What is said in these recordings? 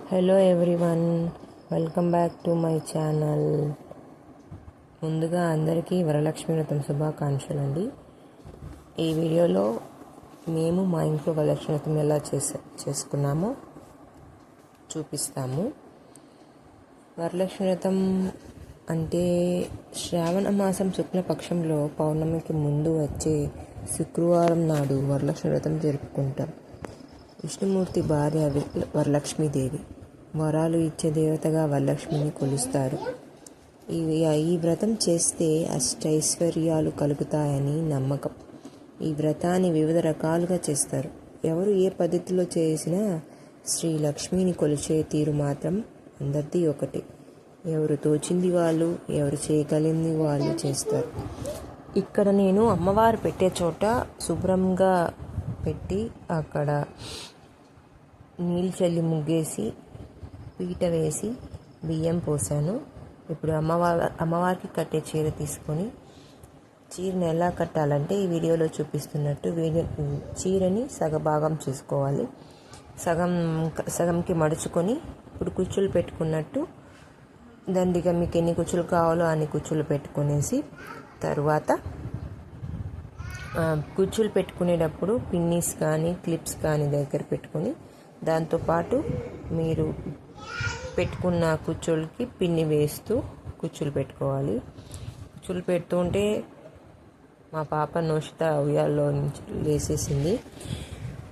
Hello everyone, welcome back to my channel. ముందుగా అందరికీ వరలక్ష్మి వ్రతం శుభాకాంక్షలు అండి. ఈ వీడియోలో మేము మా ఇంట్లో వరలక్ష్మి వ్రతం ఎలా చేసుకున్నామో చూపిస్తాము. వరలక్ష్మి వ్రతం అంటే శ్రావణ మాసం శుక్లపక్షంలో పౌర్ణమికి ముందు వచ్చే శుక్రవారం నాడు వరలక్ష్మి వ్రతం జరుపుకుంటాం. విష్ణుమూర్తి భార్య వరలక్ష్మీదేవి, వరాలు ఇచ్చే దేవతగా వరలక్ష్మిని కొలుస్తారు. ఈ వ్రతం చేస్తే అష్టైశ్వర్యాలు కలుగుతాయని నమ్మకం. ఈ వ్రతాన్ని వివిధ రకాలుగా చేస్తారు. ఎవరు ఏ పద్ధతిలో చేసినా శ్రీ లక్ష్మిని కొలిచే తీరు మాత్రం అందరిది ఒకటి. ఎవరు తోచింది వాళ్ళు, ఎవరు చేయగలిగింది వాళ్ళు చేస్తారు. ఇక్కడ నేను అమ్మవారు పెట్టే చోట శుభ్రంగా పెట్టి అక్కడ నీళ్ళు చల్లి ముగ్గేసి పీట వేసి బియ్యం పోసాను. ఇప్పుడు అమ్మవారికి కట్టే చీర తీసుకొని చీరని ఎలా కట్టాలంటే ఈ వీడియోలో చూపిస్తున్నట్టు చీరని సగభాగం చేసుకోవాలి. సగంకి మడుచుకొని ఇప్పుడు కుచ్చులు పెట్టుకున్నట్టు దండిగా మీకు ఎన్ని కుచ్చులు కావాలో అన్ని కుచ్చులు పెట్టుకునేసి తర్వాత కుచ్చులు పెట్టుకునేటప్పుడు పిన్నీస్ కానీ క్లిప్స్ కానీ దగ్గర పెట్టుకొని దాంతోపాటు మీరు పెట్టుకున్న కుచ్చులకి పిన్ని వేస్తూ కుచ్చులు పెట్టుకోవాలి. కుచ్చులు పెడుతుంటే మా పాప నోషిత ఉయ్యాల్లో నుంచి లేసేసింది.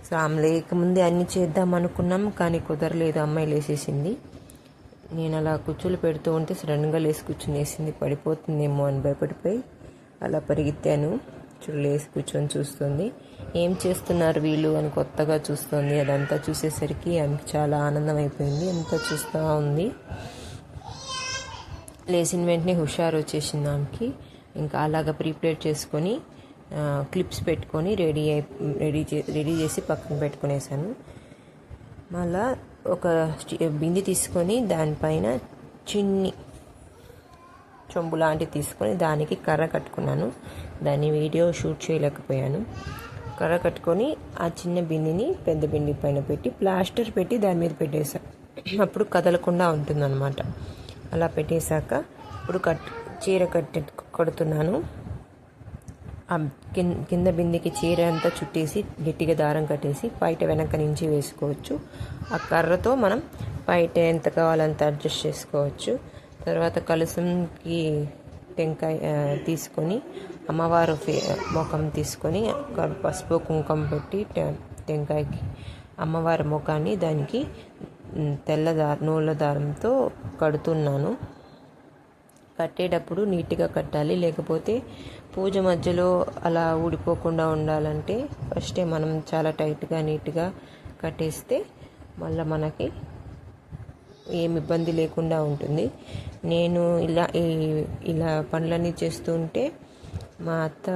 సో ఆమె లేకముందే అన్నీ చేద్దాం అనుకున్నాం, కానీ కుదరలేదు. అమ్మాయి లేసేసింది. నేను అలా కుచ్చులు పెడుతూ ఉంటే సడన్గా లేసి కూర్చునేసింది. పడిపోతుందేమో అని భయపడిపోయి అలా పరిగెత్తాను. లేసి కూర్చొని చూస్తుంది. ఏం చేస్తున్నారు వీళ్ళు అని కొత్తగా చూస్తుంది. అదంతా చూసేసరికి ఆమెకి చాలా ఆనందం అయిపోయింది. అంతా చూస్తూ ఉంది. లేచిన వెంటనే హుషారు వచ్చేసింది ఆమెకి. ఇంకా అలాగా ప్రిపేర్ చేసుకొని క్లిప్స్ పెట్టుకొని రెడీ చేసి పక్కన పెట్టుకునేసాను. మళ్ళా ఒక బింది తీసుకొని దానిపైన చిన్ని చెంబు లాంటివి తీసుకొని దానికి కర్ర కట్టుకున్నాను. దాన్ని వీడియో షూట్ చేయలేకపోయాను. కర్ర కట్టుకొని ఆ చిన్న బిందిని పెద్ద బింది పైన పెట్టి ప్లాస్టర్ పెట్టి దాని మీద పెట్టేశాను. అప్పుడు కదలకుండా ఉంటుందన్నమాట. అలా పెట్టేశాక ఇప్పుడు చీర కడుతున్నాను. కింద బిందికి చీర అంతా చుట్టేసి గట్టిగా దారం కట్టేసి బయట వెనక నుంచి వేసుకోవచ్చు. ఆ కర్రతో మనం బయట ఎంత కావాలంత అడ్జస్ట్ చేసుకోవచ్చు. తర్వాత కలశంకి టెంకాయ తీసుకొని అమ్మవారు ముఖం తీసుకొని పసుపు కుంకుమ పెట్టి టెంకాయకి అమ్మవారి ముఖాన్ని దానికి నూల దారంతో కడుతున్నాను. కట్టేటప్పుడు నీట్గా కట్టాలి, లేకపోతే పూజ మధ్యలో అలా ఊడిపోకుండా ఉండాలంటే ఫస్టే మనం చాలా టైట్గా నీట్గా కట్టేస్తే మళ్ళీ మనకి ఏమి ఇబ్బంది లేకుండా ఉంటుంది. నేను ఇలా పనులన్నీ చేస్తుంటే మా అత్త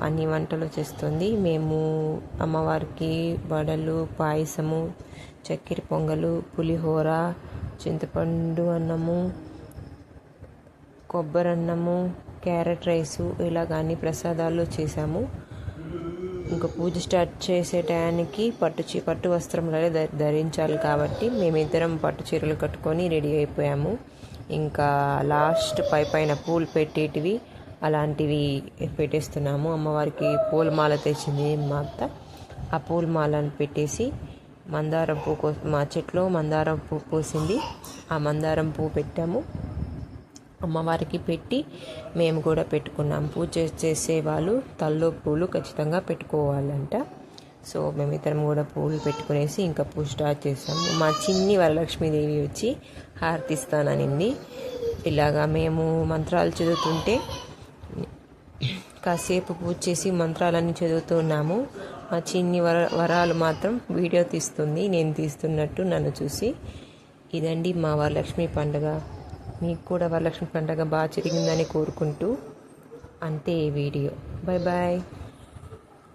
అన్ని వంటలు చేస్తుంది. మేము అమ్మవారికి వడలు, పాయసము, చక్కెర పొంగలు, పులిహోర, చింతపండు అన్నము, కొబ్బరి అన్నము, క్యారెట్ రైసు ఇలాగ అన్ని ప్రసాదాలు చేశాము. ఇంకా పూజ స్టార్ట్ చేసే టయానికి పట్టు వస్త్రంలో ధరించాలి కాబట్టి మేమిద్దరం పట్టు చీరలు కట్టుకొని రెడీ అయిపోయాము. ఇంకా లాస్ట్ పైన పూలు పెట్టేటివి అలాంటివి పెట్టేస్తున్నాము. అమ్మవారికి పూలమాల తెచ్చింది మా అత్త. ఆ పూలమాలను పెట్టేసి మందారం పువ్వు మా చెట్లో మందారం పువ్వు పూసింది. ఆ మందారం పువ్వు పెట్టాము. అమ్మవారికి పెట్టి మేము కూడా పెట్టుకున్నాం. పూజ చేసేవాళ్ళు తల్లో పూలు ఖచ్చితంగా పెట్టుకోవాలంట. సో మేమిద్దరం కూడా పూలు పెట్టుకునేసి ఇంకా పూజ స్టార్ట్ చేసాము. మా చిన్ని వరలక్ష్మీదేవి వచ్చి హారతిస్తాననింది. ఇలాగా మేము మంత్రాలు చదువుతుంటే కాసేపు పూజ చేసి మంత్రాలన్నీ చదువుతున్నాము. మా చిన్ని వరాలు మాత్రం వీడియో తీస్తుంది, నేను తీస్తున్నట్టు నన్ను చూసి. ఇదండి మా వరలక్ష్మి పండుగ. మీకు కూడా వరలక్ష్మి పండుగ బాగా జరిగిందని కోరుకుంటూ అంతే ఈ వీడియో. Bye bye.